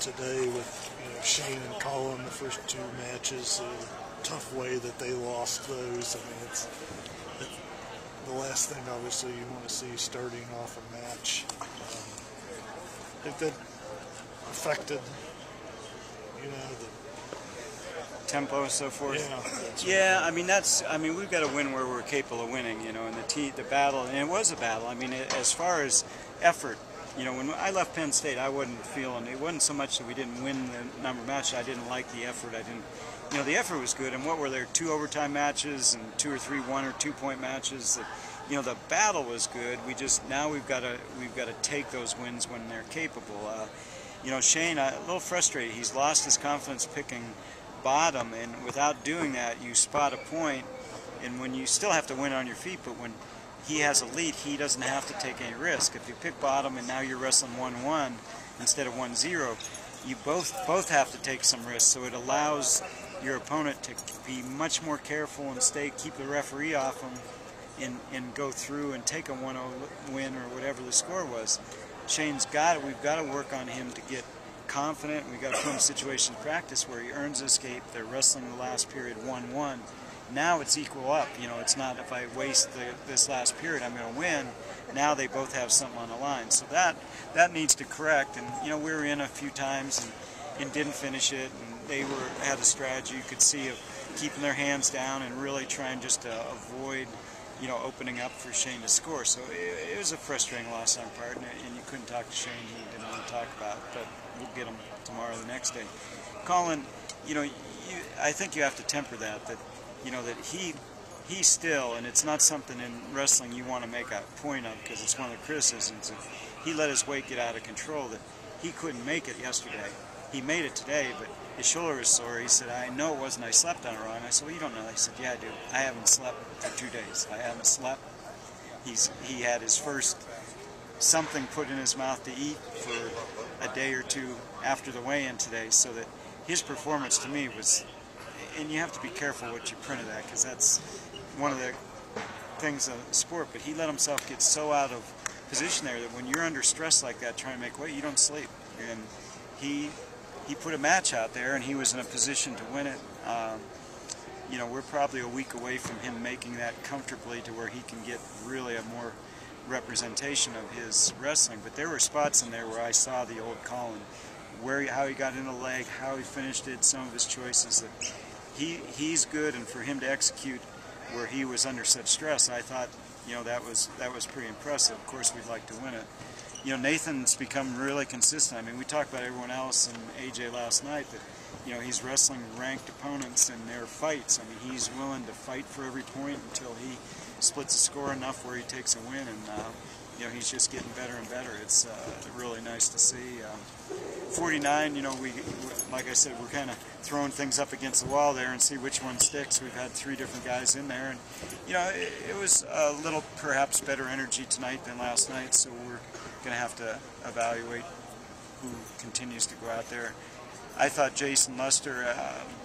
today with Shane and Colin, the first two matches, tough way that they lost those. I mean, it's the last thing obviously you want to see starting off a match. I think that affected, the tempo, so forth. Yeah, I mean, we've got to win where we're capable of winning, and the battle, and it was a battle. I mean, as far as effort, when I left Penn State, I wasn't feeling, it wasn't so much that we didn't win the number of matches, I didn't like the effort. The effort was good, and what were there, 2 overtime matches and 2 or 3 1 or 2 point matches. The battle was good. Now we've got to take those wins when they're capable. Shane, a little frustrated. He's lost his confidence picking bottom, and without doing that, you spot a point, and when you still have to win on your feet, but when he has a lead, he doesn't have to take any risk. If you pick bottom and now you're wrestling 1-1 instead of 1-0, you both have to take some risks, so it allows your opponent to be much more careful and keep the referee off him and go through and take a 1-0 win or whatever the score was. Shane's got it. We've got to work on him to get confident. We've got to put him in situations practice where he earns escape. They're wrestling the last period 1-1. Now it's equal up. It's not if I waste this last period, I'm going to win. Now they both have something on the line. So that needs to correct. And we were in a few times and didn't finish it. And they had a strategy you could see of keeping their hands down and really trying just to avoid opening up for Shane to score. So it was a frustrating loss on our part, and you couldn't talk to Shane. He didn't want to talk about it, but we'll get him tomorrow or the next day. Colin, I think you have to temper that he still, and it's not something in wrestling you want to make a point of because it's one of the criticisms, he let his weight get out of control, that he couldn't make it yesterday. He made it today, but his shoulder was sore. He said, I know it wasn't, I slept on it wrong. I said, well, you don't know. He said, yeah, I do. I haven't slept for 2 days. I haven't slept. He had his first something put in his mouth to eat for a day or two after the weigh-in today, so that his performance to me was, and you have to be careful what you print of that, because that's one of the things of sport, but he let himself get so out of position there that when you're under stress like that trying to make weight, you don't sleep. And he put a match out there, and he was in a position to win it. We're probably a week away from him making that comfortably to where he can get really a more representation of his wrestling. But there were spots in there where I saw the old Colin, how he got in the leg, how he finished it, some of his choices. That he's good, and for him to execute where he was under such stress, I thought that was pretty impressive. Of course, we'd like to win it. Nathan's become really consistent. I mean, we talked about everyone else and AJ last night, that he's wrestling ranked opponents in their fights. I mean, he's willing to fight for every point until he splits the score enough where he takes a win, and he's just getting better and better. It's really nice to see. 49, we like I said, we're kind of throwing things up against the wall there and see which one sticks. We've had 3 different guys in there, and it was a little perhaps better energy tonight than last night, so we're going to have to evaluate who continues to go out there. I thought Jason Luster,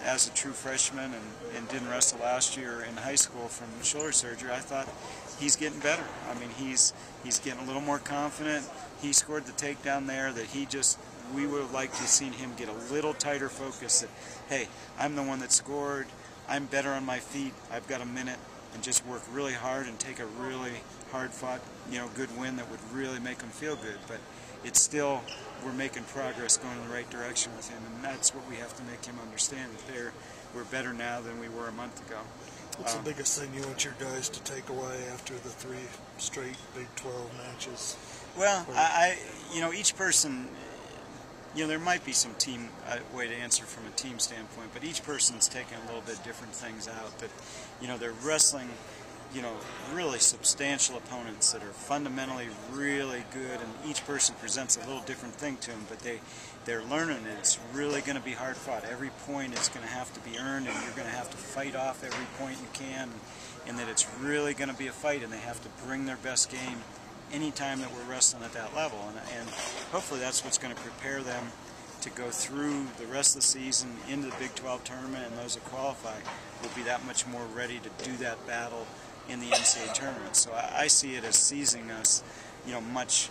as a true freshman and didn't wrestle last year in high school from shoulder surgery, I thought he's getting better. I mean, he's getting a little more confident. He scored the takedown there that we would have liked to have seen him get a little tighter focus that, hey, I'm the one that scored, I'm better on my feet, I've got a minute, and just work really hard and take a really hard-fought, good win that would really make him feel good. But it's still, we're making progress going in the right direction with him, and that's what we have to make him understand, that we're better now than we were a month ago. What's the biggest thing you want your guys to take away after the 3 straight Big 12 matches? Well, each person, there might be some team way to answer from a team standpoint, but each person's taking a little bit different things out. That, they're wrestling, really substantial opponents that are fundamentally really good, and each person presents a little different thing to them, but they're learning that it's really going to be hard fought. Every point is going to have to be earned, and you're going to have to fight off every point you can, and that it's really going to be a fight, and they have to bring their best game anytime that we're wrestling at that level, and hopefully that's what's going to prepare them to go through the rest of the season into the Big 12 tournament, and those that qualify will be that much more ready to do that battle in the NCAA tournament. So I see it as seizing us, much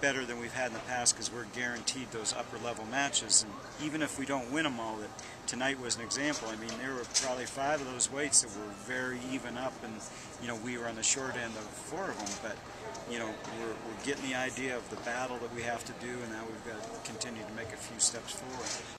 better than we've had in the past because we're guaranteed those upper level matches. And even if we don't win them all, that tonight was an example. I mean, there were probably 5 of those weights that were very even up, and we were on the short end of 4 of them. But we're getting the idea of the battle that we have to do, and now we've got to continue to make a few steps forward.